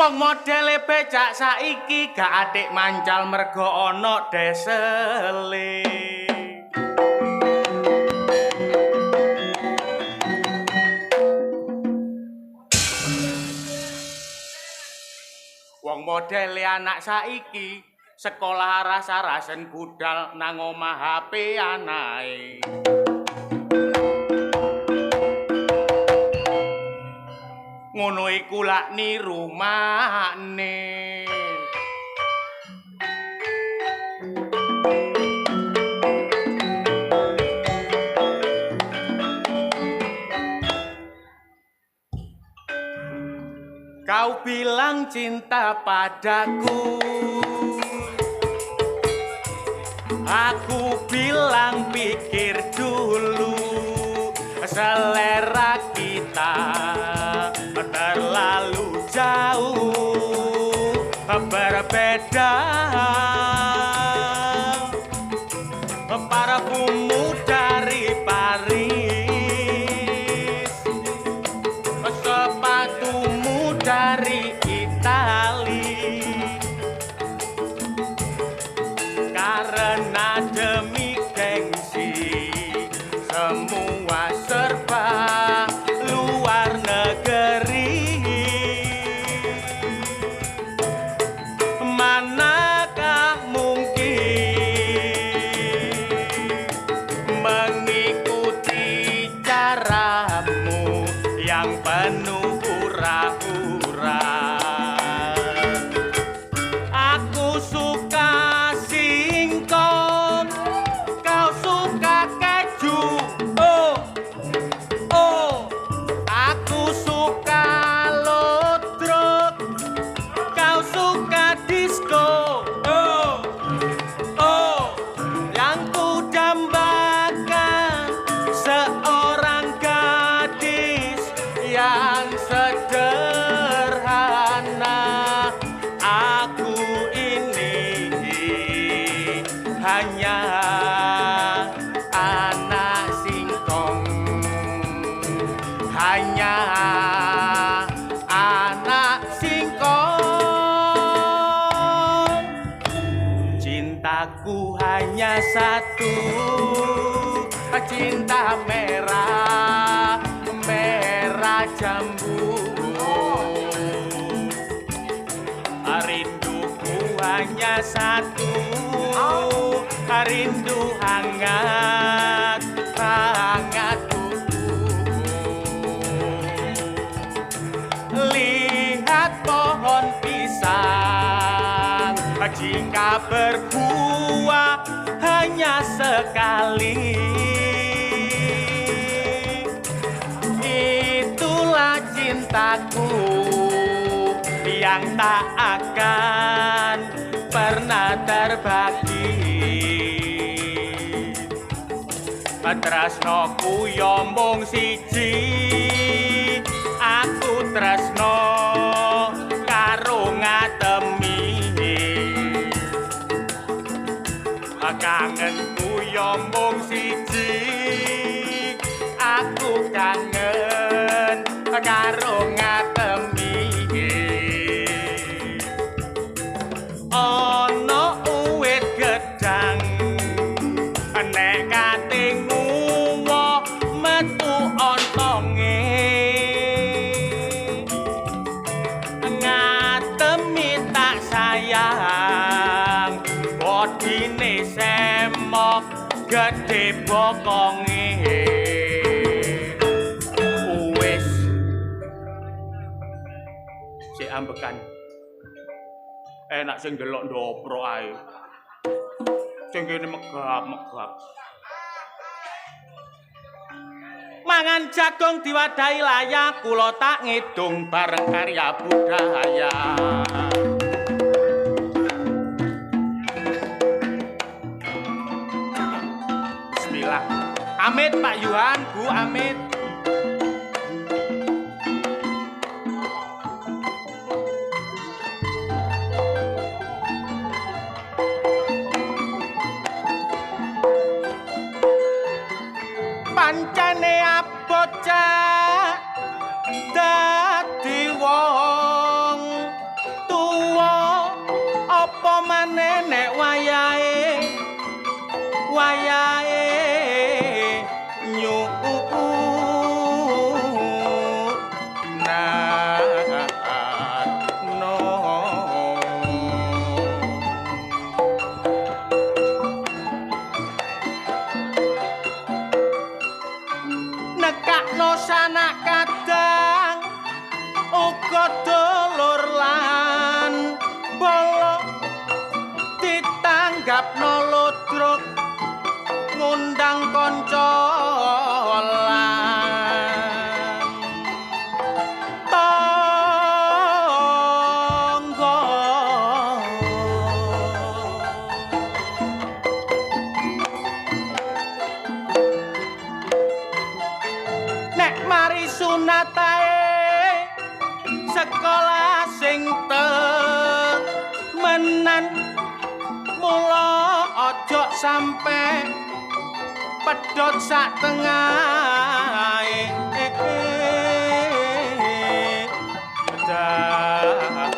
Wong modele becak saiki gak atik mancal mergo ana desele. Wong modele anak saiki sekolah rasa-rasen budal nang omah HP anae. Ngono iku lak niru makne. Kau bilang cinta padaku, aku bilang pikir dulu, selera kita terlalu jauh berbeda. Parfummu dari Paris, sepatumu dari Itali. Karena demi gengsi semua serba luar negeri. Manakah mungkin mengikuti caramu yang penuh hura-hura. Aku suka singkong, kau suka keju. Oh, oh, aku suka lodrok, kau suka disco. Oh, oh, yang ku dambakan seorang gadis yang sederhana. Aku ini hanya anak singkong, hanya anak singkong. Cintaku hanya satu, cinta merah, merah jambu. Rinduku hanya satu, rindu hangat, hangat lihat pohon pisang, jika berbuah hanya sekali. Itulah cintaku yang tak akan pernah terbagi. Tresnoku yo mung siji, aku tresno karo ngatemi. Kangenku yo mung siji, aku kangen karo ngatemi. Ana uwit gedang nek katingmu metu ontonge, ngatemi tak sayang, bodine semok gede bokonge. Wis sik ambekan. Enak sing delok ndopro ae. Sing kene megap-megap. Mangan jagung diwadahi layak, kula tak ngidung bareng karya budaya. Bismillah. Amit Pak Yuhan, Bu Amit. Pancene bocah dadi wong wayahe nyukna nekakno sanak kadang uga dulur lan bala ditanggapno ludruk ngundang kanca lan tangga nek mari sunatae sekolah sing temenan mula aja sampe pedhot sak tengahe dalan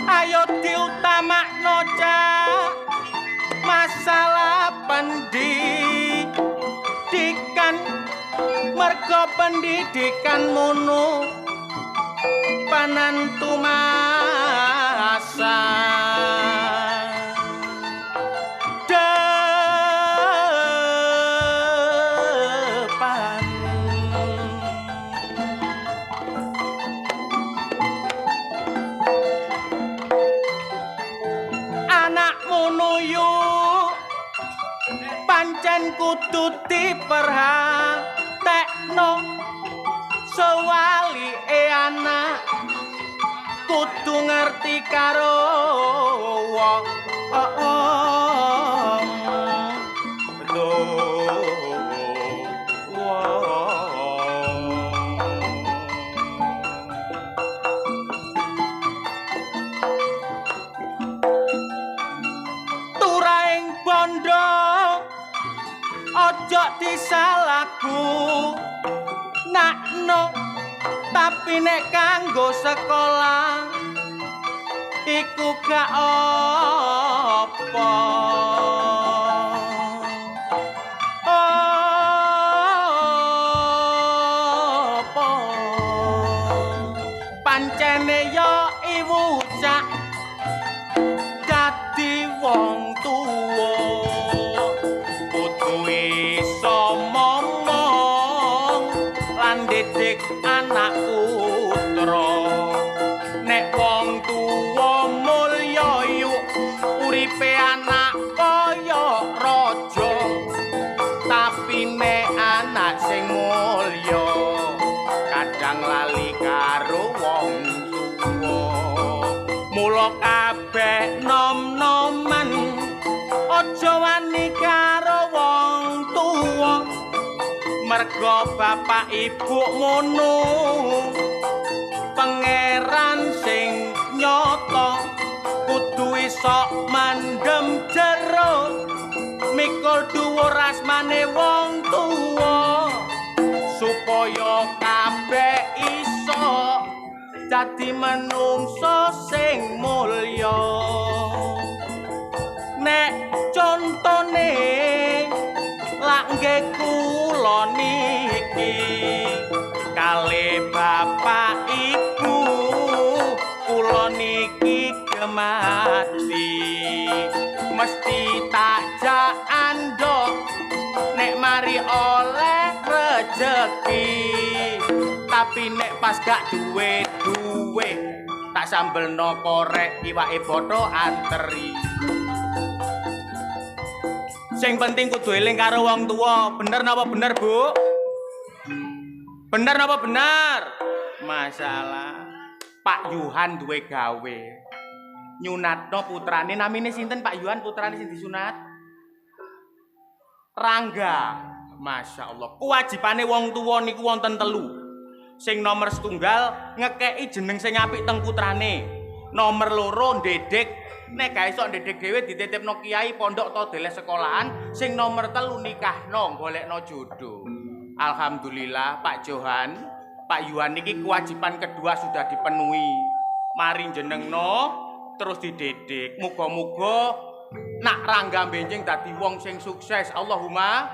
ayo diutamakno cak masalah pendidikan merga pendidikan mono panantu masa depan anakmu nuyu pancen kudu diperhatekno sewalike anak kudu ngerti karo wong turaing bondo ojo disalahku nakno tapi nek kanggo sekolah iku gak apa pancene yo iwucak dadi wong tuwa kudu iso momong lan didik anak putra nek wong tuwa mulya yuk uripe anak kaya raja tapi nek anak sing mulya kadang lali karo wong tuwa mula kabeh nom-noman aja wani karo wong tuwa merga bapak ibu mono pangeran sing nyata kudu iso mandem jero mikul dhuwur asmane wong tuwa supaya kabeh iso dadi manungsa sing mulya nek contone lak nggih kula niki kali bapak ibu kula niki gemati mesti tak jak andhok nek mari oleh rejeki tapi nek pas gak duwe tak sambelno korek iwake boto anteri sing penting kudu eling karo wong tuwa bener napa bener Bu bener napa bener masalah Pak Yuhan duwe gawe nyunatno putrane namine sinten Pak Yuhan putrane sing disunat Rangga Masya Allah kewajibane wong tuwa niku wonten telu sing nomor setunggal ngekeki jeneng sing apik teng putrane nomor loro ndedek nek gak iso ndedek dhewe dititipno kiai pondok to deles sekolahan sing nomor telu nikahno golekno jodoh alhamdulillah Pak Johan Pak Yuhan niki kewajiban kedua sudah dipenuhi. Mari jenengno terus dididik. Muga-muga nak Rangga Benjing dadi wong sing sukses. Allahumma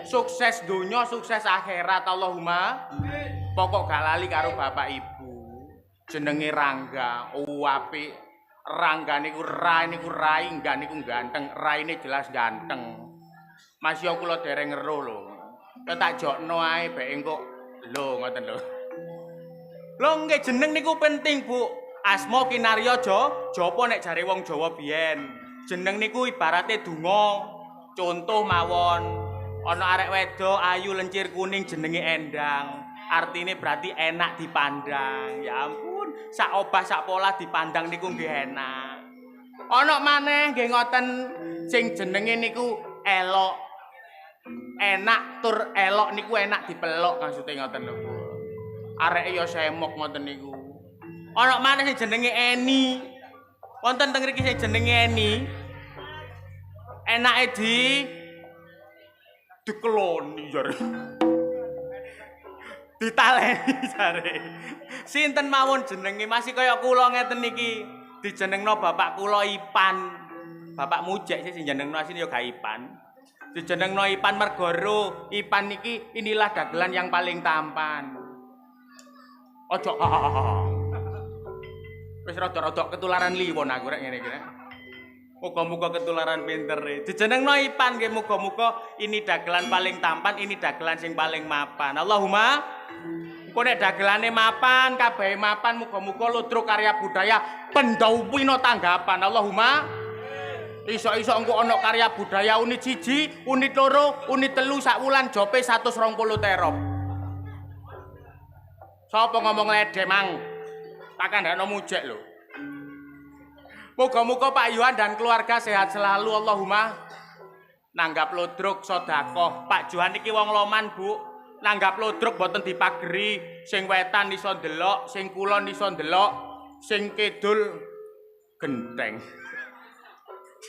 sukses donya, sukses akhirat. Allahumma. Pokok gak lali karo bapak ibu. Jenenge Rangga, apik. Rangga niku rai enggak niku ganteng. Raine jelas ganteng. Mas yo kula dereng ngero lho. Ya tak jokno ae bae engko lho ngoten lho. Lho nggih jeneng niku penting, Bu. Asma kinarya japa nek jare wong Jawa biyen. Jeneng niku ibarate donga. Contoh mawon, ana arek wedok ayu lencir kuning jenenge Endang. Artine berarti enak dipandang. Ya ampun, sak obah sak pola dipandang niku nggih enak. Ana maneh nggih ngoten sing jenenge niku elok. Enak tur elok niku enak dipelok maksudnya ngoten lho. Areke ya semok ngoten niku. Ana maneh sing jenenge Eni. Wonten teng mriki sing jenenge Eni. Enake dikeloni jare. Ditaleni jare. Sinten mawon jenenge masih kaya kula ngeten iki. Dijenengno bapak kula Ipan. Bapak Mujek sing jenengno asline ya gak Ipan. Dijenengno Ipan Mergoro. Ipan niki inilah dagelan yang paling tampan. Ojo wis rada-rada ketularan liwon aku rek ngene iki. Muga-muga ketularan pinter. Dijenengno Ipan nggih muga-muga ini dagelan paling tampan, ini dagelan sing paling mapan. Allahumma engko nek dagelane mapan, kabehe mapan, muga-muga ludruk karya budaya pendhauwina tanggapan. Allahumma iso-iso engko ana karya budaya unit 1, unit 2, unit 3 sak wulan jope 120 terop. Sapa ngomong lede mang? Tak kandhakno mujek lho. Muga-muga Pak Yuhan dan keluarga sehat selalu. Allahumma. Nanggap ludruk sedekah. Pak Yuhan iki wong loman, Bu. Nanggap ludruk boten dipageri. Sing wetan iso ndelok, sing kulon iso ndelok, sing kidul genteng.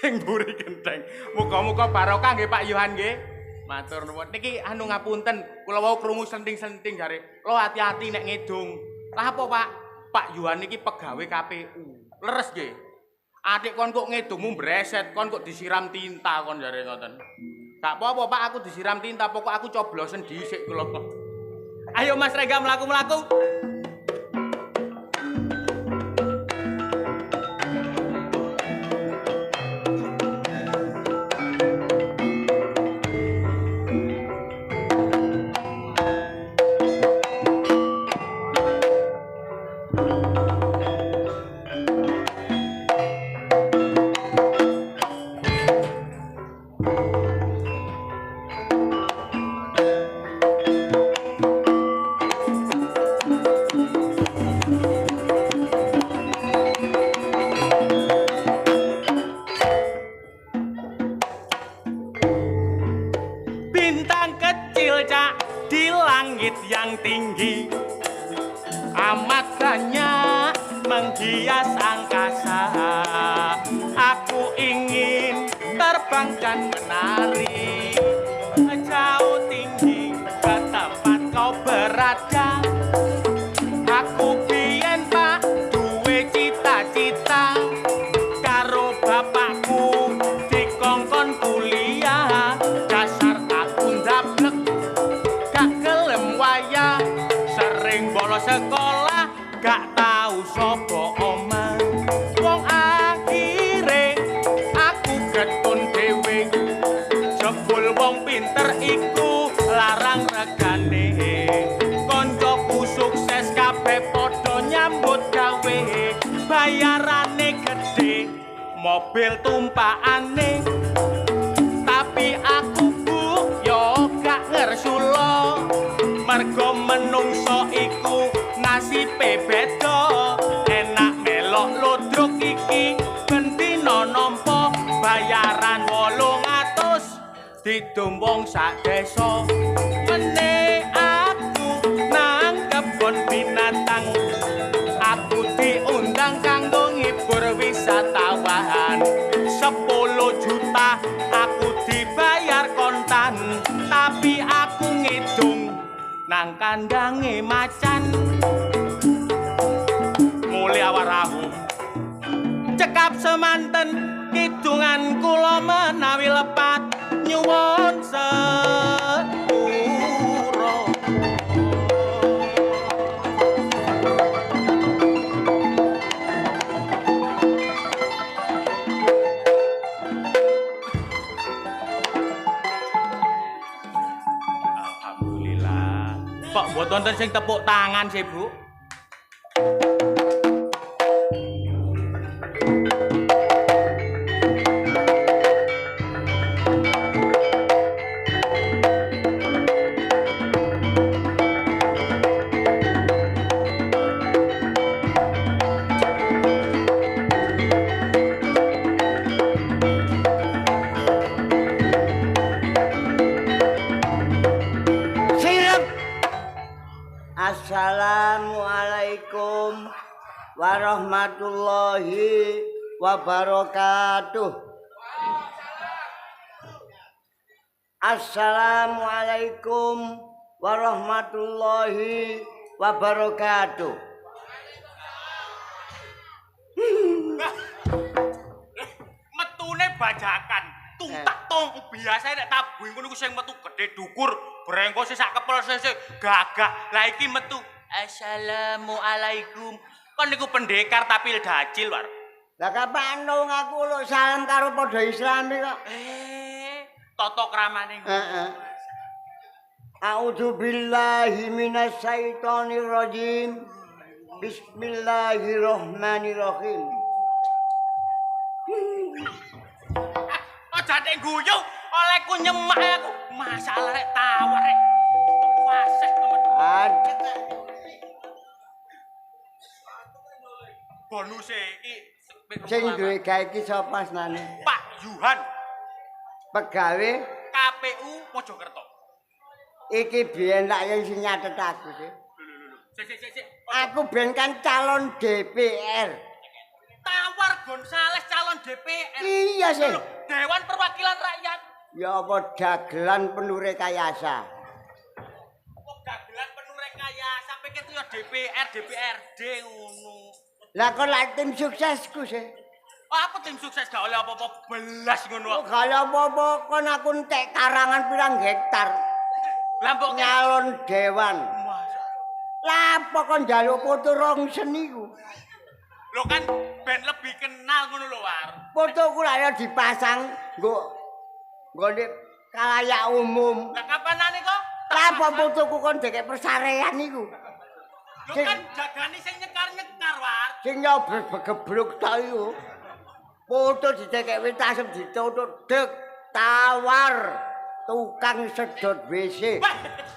Sing mburi genteng. Muga-muga barokah nggih Pak Yuhan nggih. Matur nuwun. Niki anu ngapunten, kula wau krungu senting-senting jare. Lo hati-hati nek ngedung. Lah apa, Pak? Pak Yuhan niki pegawai KPU. Leres nggih. Adik kon kok ngedungmu breset, kon kok disiram tinta kon jare ngoten. Gak apa-apa, Pak, aku disiram tinta, pokok aku coblosen dhisik kula. Ayo Mas Rega mlaku-mlaku. menghias angkasa. Aku ingin terbang dan menari jauh tinggi ke tempat kau berada. Aku biyen pak duwe cita-cita karo bapakku dikongkon kuliah. Dasar aku ndablek gak gelem wayah, sering bolos sekolah gak tahu sapa omah. Wong akhire aku getun dhewe, jebul wong pinter iku larang regane. Koncoku sukses kabeh padha nyambut gawe, bayarane gede, mobil tumpakane. Tapi aku bu yo gak ngersula, mergo menungso iku nasibe beda. Enak melok ludruk iki bendina nampa bayaran 800 didumbung sak desa. Mene aku nang kebon binatang, aku diundang kanggo ngibur wisatawan. 10 juta aku dibayar kontan, tapi aku ngidung nang kandange macan mulai awarahu cekap semanten kidungan kula menawi lepat nyuwun sepura alhamdulillah kok mbok tonton sing tepuk tangan sih Bu. Assalamualaikum warahmatullahi wabarakatuh. Assalamualaikum warahmatullahi wabarakatuh. Metune bajakan tuntak tong biasa nek tabuh ngono ku sing metu gedhe dukur brengko sing sak kepel sing gagah lah iki metu assalamualaikum kon niku pendekar tapi dacil war Lah kapan aku lu salam karo padha Islami kok. Tata kramane Heeh. A'udzu billahi minasyaitonir rajim. Bismillahirrahmanirrahim. Aja nek guyu olehku nyemak aku. Masalah rek tawar rek. Waseh temen. Adek. Bonuse iki Sing duwe gawe iki sapa asmane? Pak Yuhan Pegawe KPU Mojokerto. iki biyen tak yen sing nyatet aku sih. Sik. Aku ben kan calon DPR. Tawar Gonzales calon DPR. Iya sih. Dewan Perwakilan Rakyat. Ya apa dagelan penuh rekayasa. Kok dagelan penuh rekayasa sampai itu ya DPR, DPRD ngono. Lah kok lak tim suksesku sih. Oh, aku tim sukses gak oleh apa-apa belas ngono. Oh, kalau apa-apa kon aku entek karangan pirang hektar. Lah mbok Nyalon dewan. Lah apa kon njaluk foto rong seniku? Lo kan ben lebih kenal ngono lho, War. Fotoku lah ya dipasang nggo di kalayak umum. Lah kapanane kok? Lah apa fotoku kon deke persarean iku? Lo kan jagani sing nyekar-nyekar, War. Sing nyobrol begebluk tok iku. Foto didekek wis tasem ditutut dek tawar tukang sedot WC.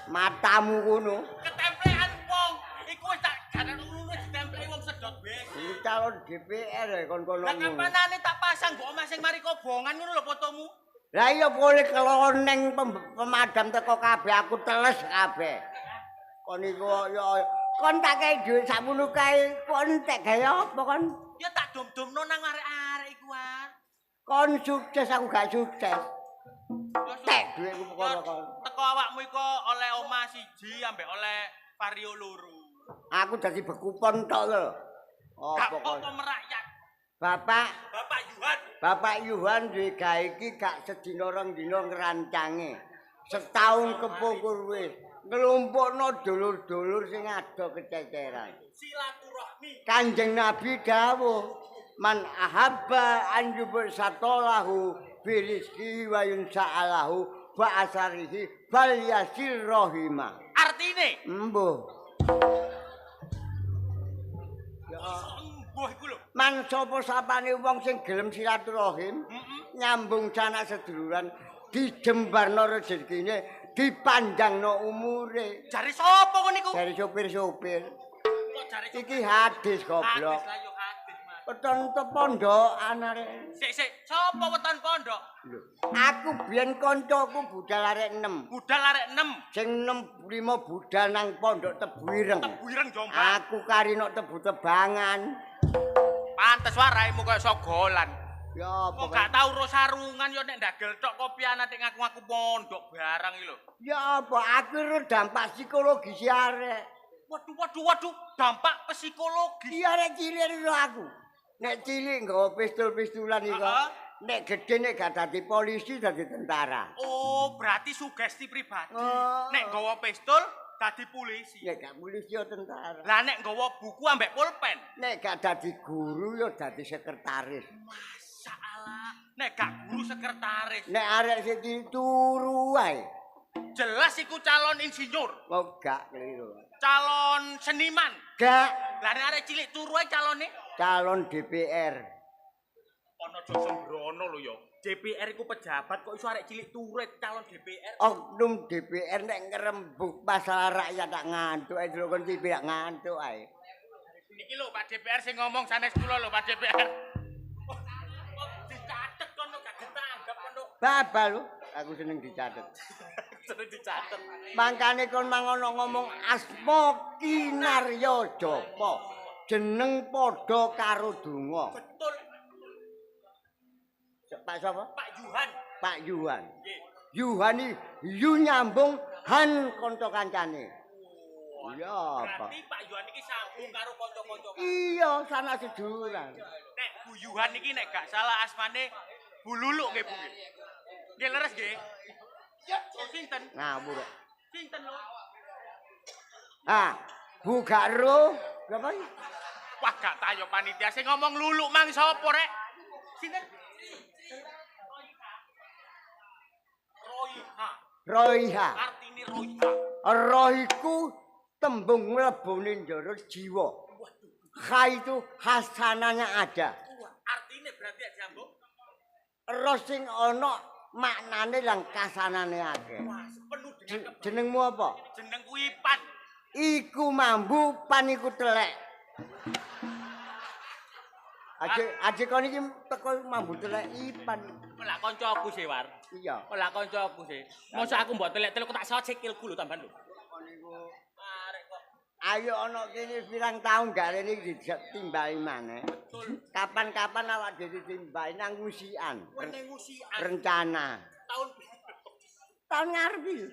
Matamu ngono. Ketemplean wong. Iku wis tak ganan ngono ditempeli wong sedot WC. Ini calon DPR ya kon kono. Lah kapanane tak pasang mbok omah sing mari kobongan ngono lho fotomu. Lah iya boleh keloneng pemadam teko kabeh aku teles kabeh. Kon iku ya kon tak kei dhuwit sakmono kae kon entek gawe apa kon? Ya tak dom-domno nang arek-arek iku, War. Kon sukses aku gak sukses. Tek dhuwitku perkara kon. Teko awakmu iku oleh omah siji ambek oleh vario loro. Aku dadi bekupon tok lho. Gak Apa kon? apa merakyat. Bapak Bapak Yuhan. Yuhan duwe gawe iki gak sedina rong dina ngrancange. Setahun kepungkur wis nglumpukno dulur-dulur sing ado kececeran. Silaturahmi. Kanjeng Nabi dawuh, "Man ahabba an yubsatolahu birizki wa yunsa'alahu wa asarihi falyasir rahimah." Artine Embuh. Ya embuh iku lho. man sapa sapane wong sing gelem silaturahim, nyambung sanak seduluran, dijembarno rezekine, dipanjangno umure. Jare sapa ngono iku? Dari sopir-sopir. Kok jare Iki hadis goblok. Hadis lah yo hadis, Mas. Weton te pondokan arek. Sik, sapa weton pondok? Lho, aku biyen kancaku budal arek 6. Budal arek 6. Sing 5 budal nang pondok Tebu Ireng. Tebu Ireng Jombang. Aku karino Tebu Tebangan. Pantes waraimu koyo sogolan. Ya apa? Kok gak tau ro sarungan yo nek ndagel tok kopian nek ngaku-ngaku pondok barang iki lho. Ya apa? Aku ro dampak psikologis arek. Waduh, dampak psikologis. Iya arek cilik ro aku. Nek cilik nggawa pistol-pistolan iku. Heeh. Nek gede nek gak dadi polisi dadi tentara. Oh, berarti sugesti pribadi. Oh. Nek nggawa pistol dadi polisi. Nek gak polisi yo tentara. Lah nek nggawa buku ambek pulpen. Nek gak dadi guru yo dadi sekretaris. Masalah. Nek gak guru sekretaris. Nek arek sing turu wae. Jelas iku calon insinyur, Oh gak keliru. calon seniman. Gak Lah nek arek cilik turu ae calone calon DPR. ana aja sembrono lho ya. DPR iku pejabat kok iso arek cilik turu calon DPR. Oknum DPR nek ngerembug masalah rakyat tak ngantuk ae delok kon TV tak ngantuk ae. Niki lho Pak DPR sing ngomong sanes kula lho Pak DPR. Dicatet kono gak ditanggap kono. Babal lho, aku seneng dicatet. Seneng dicatet. Mangkane kon mangono ngomong asma kinarya japa. Jeneng padha karo donga. Betul Pak sapa? Pak Yuhan. Pak Yuhan. Nggih. Yuhan iki yu nyambung han kanca kancane. Iya, Pak. Berarti Pak Yuhan iki sambung karo kanca-kanca. Iya, sana seduluran. Nek Bu Yuhan iki nek gak salah asmane Bu Luluk nggih Bu. Nggih leres nggih. Oh sinten? Ngawur. Sinten lho? Ah, Bu Garo, berapa iki? Wah gak tayo panitia sing ngomong Luluk mang sapa rek? Sinten? Roiha. Roiha. Artine Roiha. Roh iku tembung mlebune njero jiwa. Kha itu hasananya ada. Artine berarti ya jambung. Roh sing ana maknane lan kasanane akeh. Wah, penuh dengan Jenengmu apa? jeneng Wipan. Iku mambu pan iku telek. Aje kon iki teko mambu telek ipan. Lah kancaku sih War. Iya. Lah kancaku sih. Mosok aku mbok telek-telek tak sawat sikilku lho tambahan lho. Arek kok Ayo ana kene pirang taun gak rene ditimbali maneh. betul. Kapan-kapan awak dhewe ditimbali nang ngusian. Ning usian Rencana. tahun Tahun ngarep iki.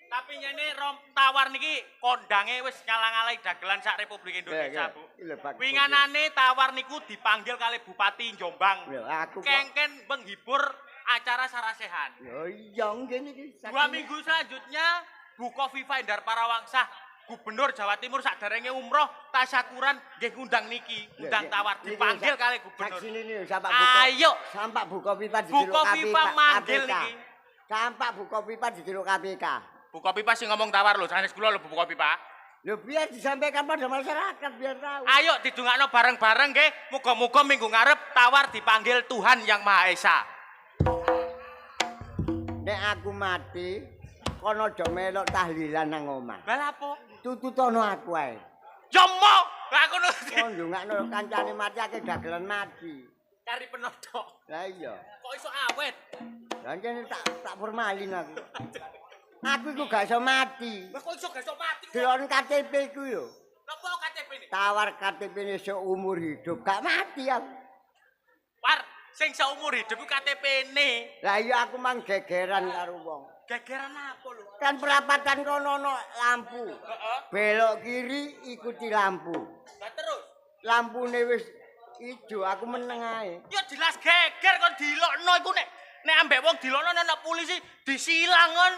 tapi nyene rom tawar niki kondange wis ngalang-alangi dagelan sak Republik Indonesia, Bu. Winganane tawar niku dipanggil kali Bupati Jombang. Lho aku kok. Kengken menghibur acara sarasehan. Lho iya ngene iki. 2 minggu selanjutnya Bu Kofifa Indar Parawangsah Gubernur Jawa Timur sakderenge umroh tasyakuran nggih ngundang niki, undang tawar dipanggil kali gubernur. Saksi ini sampak buka. Ayo, Sampak buka pipa Bu diceluk Kofifa manggil niki. Sampak buka pipa diceluk KPK. Bu Kofifa sing ngomong tawar lho, sanes kula lho Bu Kofifa. Lho biar disampaikan pada masyarakat biar tahu. Ayo didongakno bareng-bareng nggih. Muga-muga minggu ngarep tawar dipanggil Tuhan Yang Maha Esa. Nek aku mati, kono aja melok tahlilan nang omah. Lah apa? Tututono aku ae. Ya mo, lah kono Kon ndongakno kancane mati akeh dagelan mati. cari penodok. Lah iya. Kok iso awet? Lah jane tak formalin aku. Aku iku gak iso mati. Lah kok iso gak iso mati? Delon KTP ku yo. Napa KTP ini? Tawar KTP ini seumur hidup gak mati aku. War, sing seumur hidup ku KTP-ne. Lah iya aku mang gegeran karo wong. Gegeran apa lho? Kan perapatan kono ono lampu. Heeh. Belok kiri ikuti lampu. Lah terus? Lampune wis ijo aku meneng ae. Ya jelas geger kon dilokno iku nek ambek wong dilokno nek polisi disilang kon.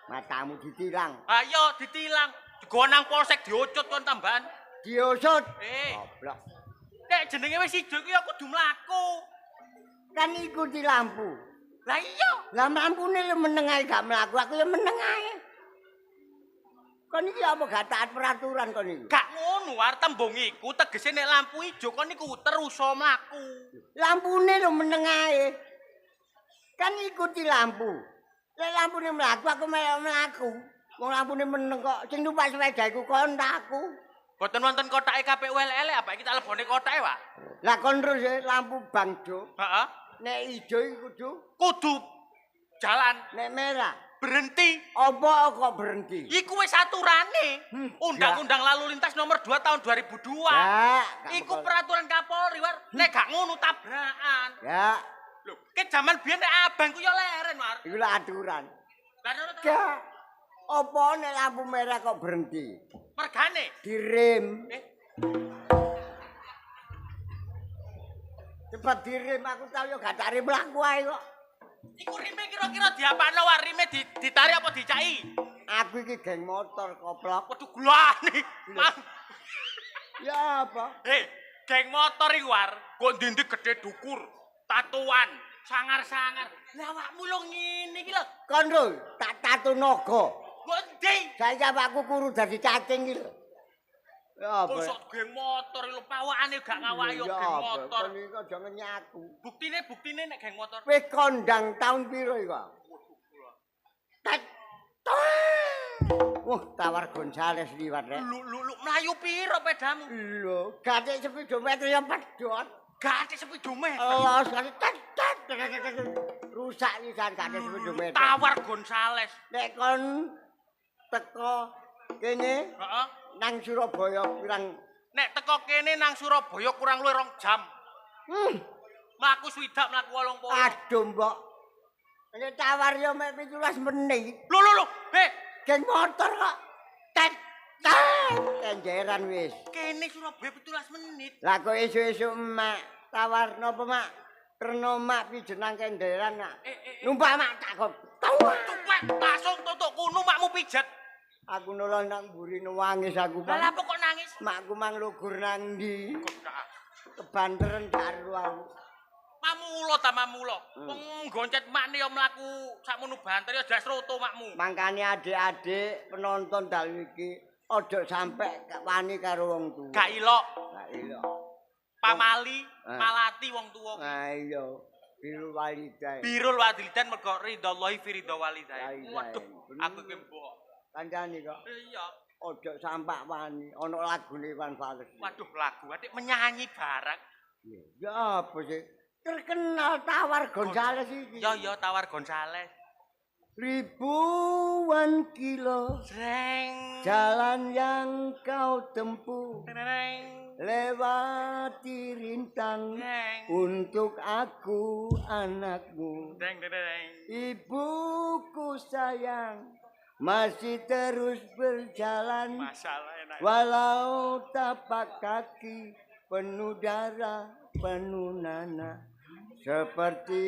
Matamu ditilang. Ayo ditilang. Digawa nang polsek diocut kon tambahan. Diusut. Goblok. Nek jenenge wis ijo iki ya kudu mlaku. Kan ikuti lampu. Lah iya. Lah lampune lu meneng ae gak mlaku, aku ya meneng ae. Kon iki apa gak taat peraturan kon iki? Gak ngono war tembung iku tegese nek lampu ijo kon niku terus mlaku. Lampune lu meneng ae. Kan ikuti lampu. Lek lampune mlaku aku melok mlaku. Wong lampune meneng kok sing numpak sepeda iku kontakku. Boten wonten kotake KPU LL apa iki tak lebone kotake, Pak? Lah kon terus lampu bangjo. Heeh. Nek ijo iku kudu, Kudu jalan. nek merah. berhenti. Apa kok berhenti? Iku wis aturane. Undang-Undang Lalu Lintas nomor 2 tahun 2002. Ya, Iku peraturan Kapolri, War. Nek gak ngono tabrakan. Ya, Lho, ke zaman biyen nek abang ku ya leren, War. iku lho aturan. Lah ngono to. Ya. Apa nek lampu merah kok berhenti? Mergane. Direm. Eh, Cepat direm aku tau yo gak tak rem mlaku ae kok. iku rime kira-kira diapakno, War? Rime ditarik apa dicaki? Aku iki geng motor koplok. Waduh gulane. Mang. Ya apa? Geng motor iku, War. Kok ndi gede dukur, tatuan, sangar-sangar. Lah awakmu lho ngene iki lho. Kon lho, tak tatu naga. Kok ndi? Saiki aku kuru dadi cacing iki lho. Ya apa? Kok geng motor lho pawakane gak ngawaki geng motor. Kon iki aja ngenyaku. Buktine nek geng motor. Wis kondang taun piro iku? Tet. Wah, Tawar Gonzales liwat rek. Lu mlayu piro pedamu? Lho, gatek speedometer ya pedhot. Gak sepidometer. Los gatek tet. Rusak pisan gatek speedometer. Tawar Gonzales. Nek kon teko kene Heeh. nang Surabaya pirang Nek teko kene nang Surabaya kurang luwih 2 jam. Mlaku swidak mlaku 80. aduh mbok. Nek tawar yo mek 17 menit. Lho. Geng motor kok. Tet. Kenjeran wis. Kene Surabaya 17 menit. Lah kok esuk-esuk mak tawar napa mak? Terno mak pijenang kenderan mak. Numpak mak tak kok. Tuwek langsung tutuk kuno makmu pijet. Aku nolong nang mburi nangis aku. Lah apa kok nangis? Makku mang lugur nang ndi? Kok gak Kebanteren karo aku. mamulo ta mamulo. Wong goncet makne yo mlaku sakmono banter yo jas roto makmu. Mangkane adik-adik penonton dalu iki aja sampe gak wani karo wong tuwa. Gak ilok, Gak ilok. pamali, malati wong tuwa. Nah iya, biru walidai. Birul walidan mergo ridhallahi fi ridha walidain. Walidain. Waduh, aku ki mbok. Kancane kok Iya. aja sampak wani ana lagune Iwan Fals. Waduh, lagu adik menyanyi barang. Ya apa sih? Terkenal Tawar Gonzales iki. Ya Tawar Gonzales. Ribuan kilo Sreng. jalan yang kau tempuh Tereng. lewati rintang Sreng. untuk aku anakmu. Deng. Ibuku sayang masih terus berjalan Masalah enak. walau tapak kaki penuh darah penuh nanah seperti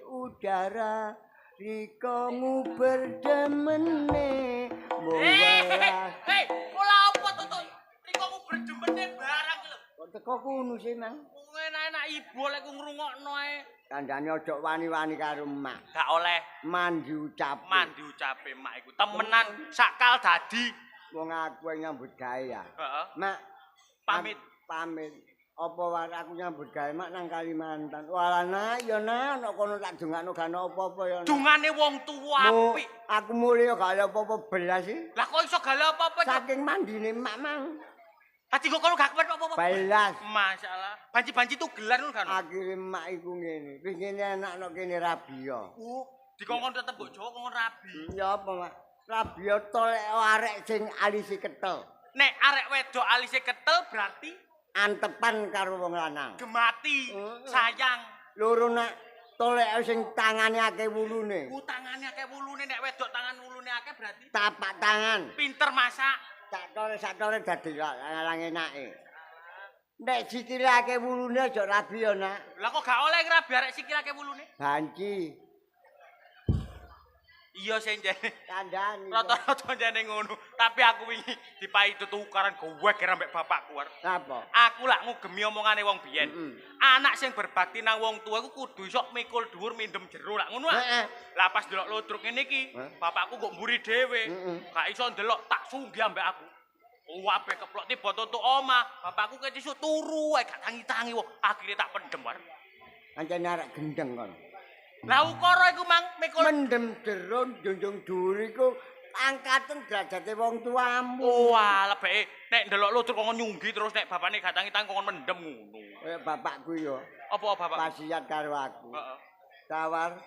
udara rikomu berdemene membalas. Hei, pola apa tuh? Rikomu berdemene barang ki lho. Kok teko kuno sih mang? Enak-enak ibu oleh ku ngrungokno ae. Kandhane ojo wani-wani karo mak. Gak oleh Mandi ucap. mandi ucape mak iku temenan sakal dadi. Wong aku yang nyambut gawe ya. Heeh. Mak Pamit. pamit. Apa wae aku nyambut gawe mak nang Kalimantan. Walana ya nah nek kono tak dongakno gak ono apa-apa ya. Dungane wong tuwa apik. Aku mulih ya gak ada apa-apa belas sih. Lah kok iso gale apa-apa? Saking mandine mak mang. Dadi kok kono gak kepet apa-apa. Belas. Masalah. Banci-banci tugelan ngono kan. Akhire mak iku ngene. Pingine anakno kene Rabia. Dikongkon tetep mbok Jawa kongkon rabi. Ya apa mak? Rabia tolek arek sing alise ketel. Nek arek wedok alise ketel berarti Antepan karo wong lanang. gemati, sayang. Loro nak tolek sing tangane akeh wulune. Tangane akeh wulune nek wedok tangan wulune akeh berarti Tapak tangan. pinter masak. Sak-tore dadi lang enake. Nek sikile akeh wulune aja rabi ya nak. Lah kok gak oleh ngrabi arek sikil akeh wulune? Banci. Iya sing jane. Kandhani. Rata-rata jane ngono. Tapi aku wingi dipaitu tukaran gowek ambek bapakku. Napa? Aku lak ngugemi omongane wong biyen. Anak sing berbakti nang wong tuwa iku kudu iso mikul dhuwur mindem jero lak ngono. Heeh. Lah pas delok ludruk ngene iki, bapakku kok mburi dhewe. Gak iso ndelok tak sunggi ambek aku. Wabe keplok tiba tutuk omah, bapakku kecisuk turu ae gak tangi-tangi wong. Akhire tak pendem war. Ancen arek gendeng kon. Lah ukara iku mang mikul Mendem jero njunjung dhuwur iku angkaten derajate wong tuamu. wah lebih nek ndelok ludruk kok nyunggi terus nek bapakne gak tangi-tangi kok mendem ngono. Bapakku yo Apa bapak? wasiat karo aku. Heeh. Tawar